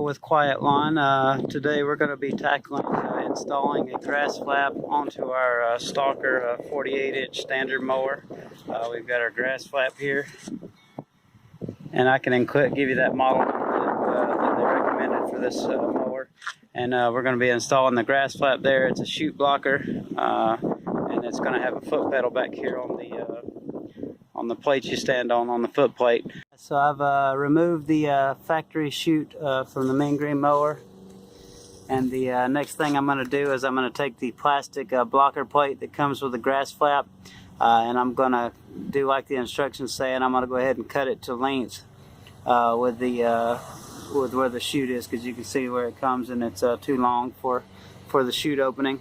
with Quiet Lawn. Today we're going to be tackling installing a grass flap onto our Stalker 48-inch standard mower. We've got our grass flap here, and I can give you that model number that they recommended for this mower. And we're going to be installing the grass flap there. It's a chute blocker, and it's going to have a foot pedal back here on the plate you stand on the foot plate. So I've removed the factory chute from the mean green mower, and the next thing I'm going to do is I'm going to take the plastic blocker plate that comes with the grass flap, and I'm going to do like the instructions say, and I'm going to go ahead and cut it to length with where the chute is, because you can see where it comes and it's too long for the chute opening.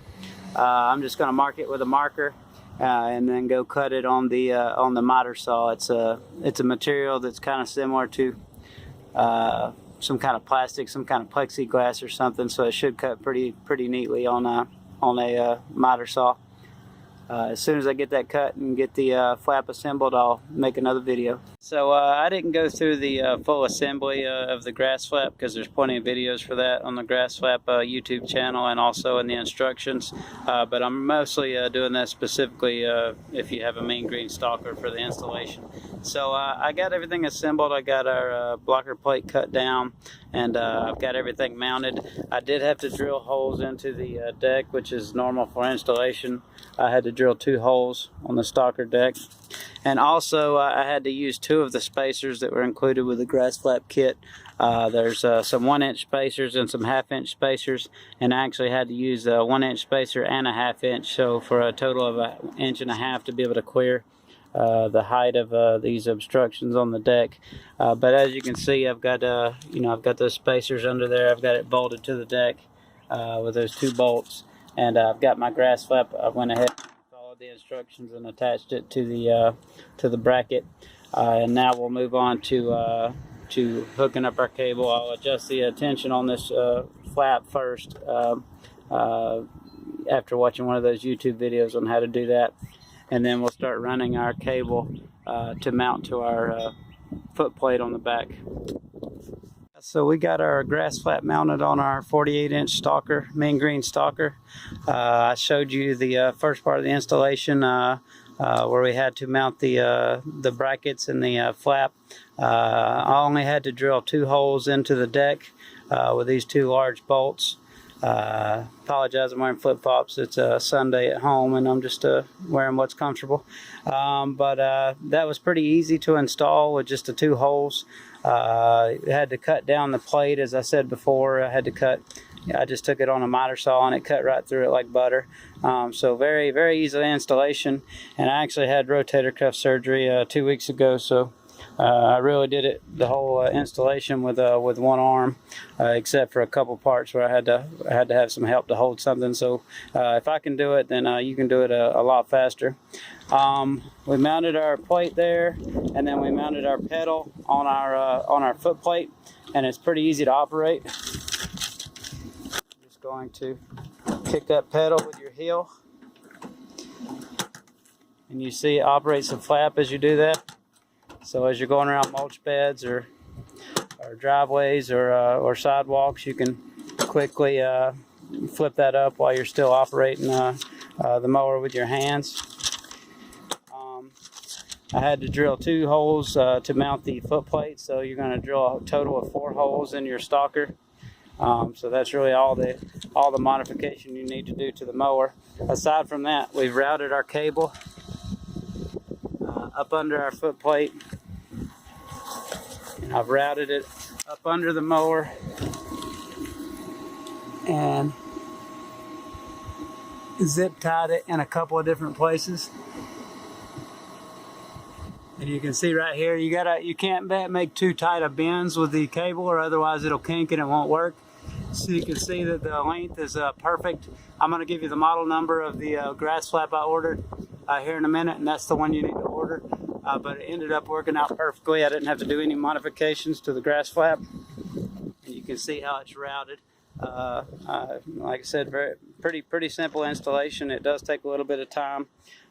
I'm just going to mark it with a marker. And then go cut it on the miter saw. It's a material that's kind of similar to some kind of plastic, some kind of plexiglass or something. So it should cut pretty neatly on a miter saw. As soon as I get that cut and get the flap assembled, I'll make another video. So I didn't go through the full assembly of the grass flap, because there's plenty of videos for that on the GrassFlap YouTube channel and also in the instructions. But I'm mostly doing that specifically if you have a mean green stalker for the installation. So I got everything assembled. I got our blocker plate cut down, and I've got everything mounted. I did have to drill holes into the deck, which is normal for installation. I had to drill 2 holes on the stalker deck. And also I had to use 2 of the spacers that were included with the grass flap kit. There's some 1-inch spacers and some 1/2-inch spacers, and I actually had to use a 1-inch spacer and a 1/2-inch, so for a total of 1.5 inches to be able to clear the height of these obstructions on the deck. But as you can see, I've got I've got those spacers under there. I've got it bolted to the deck with those 2 bolts, and I've got my grass flap. I went ahead and followed the instructions and attached it to the bracket. And now we'll move on to hooking up our cable. I'll adjust the tension on this flap first after watching one of those YouTube videos on how to do that. And then we'll start running our cable to mount to our foot plate on the back. So we got our grass flap mounted on our 48-inch stalker, mean green stalker. I showed you the first part of the installation where we had to mount the brackets and the flap. I only had to drill 2 holes into the deck with these 2 large bolts. Apologize, I'm wearing flip-flops. It's a Sunday at home and I'm just wearing what's comfortable. But that was pretty easy to install with just the 2 holes. I had to cut down the plate, as I said before. I just took it on a miter saw and it cut right through it like butter. So very easy installation. And I actually had rotator cuff surgery 2 weeks ago, so I really did it the whole installation with one arm, except for a couple parts where I had to have some help to hold something. So if I can do it, then you can do it a lot faster. We mounted our plate there, and then we mounted our pedal on our foot plate, and it's pretty easy to operate. Just going to kick that pedal with your heel, and you see it operates the flap as you do that. So as you're going around mulch beds or driveways or sidewalks, you can quickly flip that up while you're still operating the mower with your hands. I had to drill 2 holes to mount the foot plate, so you're going to drill a total of 4 holes in your stalker. So that's really all the modification you need to do to the mower. Aside from that, we've routed our cable up under our foot plate, and I've routed it up under the mower and zip tied it in a couple of different places. And you can see right here, you can't make too tight of bends with the cable, or otherwise it'll kink and it won't work. So you can see that the length is perfect. I'm going to give you the model number of the grass flap I ordered here in a minute, and that's the one you need to order. But it ended up working out perfectly. I didn't have to do any modifications to the grass flap. And you can see how it's routed. Like I said, pretty simple installation. It does take a little bit of time,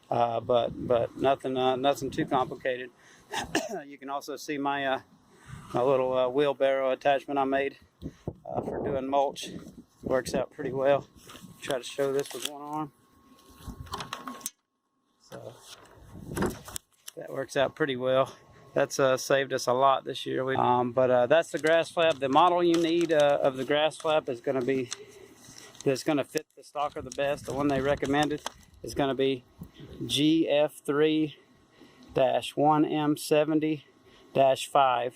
but nothing too complicated. You can also see my little wheelbarrow attachment I made for doing mulch. Works out pretty well. Try to show this with one arm. So that works out pretty well. That's saved us a lot this year. But that's the GrassFlap. The model you need of the GrassFlap is going to be that's going to fit the Stalker the best. The one they recommended is going to be GF3-1M70-5.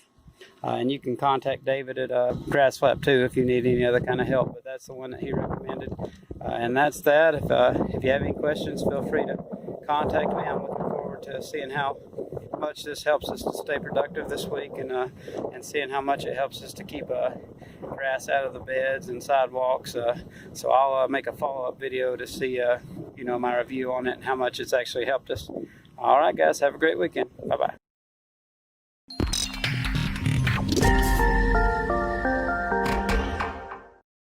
And you can contact David at GrassFlap too if you need any other kind of help. But that's the one that he recommended. And that's that. If you have any questions, feel free to contact me. I'm looking forward to seeing how much this helps us to stay productive this week, and seeing how much it helps us to keep grass out of the beds and sidewalks. So I'll make a follow-up video to see my review on it and how much it's actually helped us. All right, guys, have a great weekend. Bye-bye.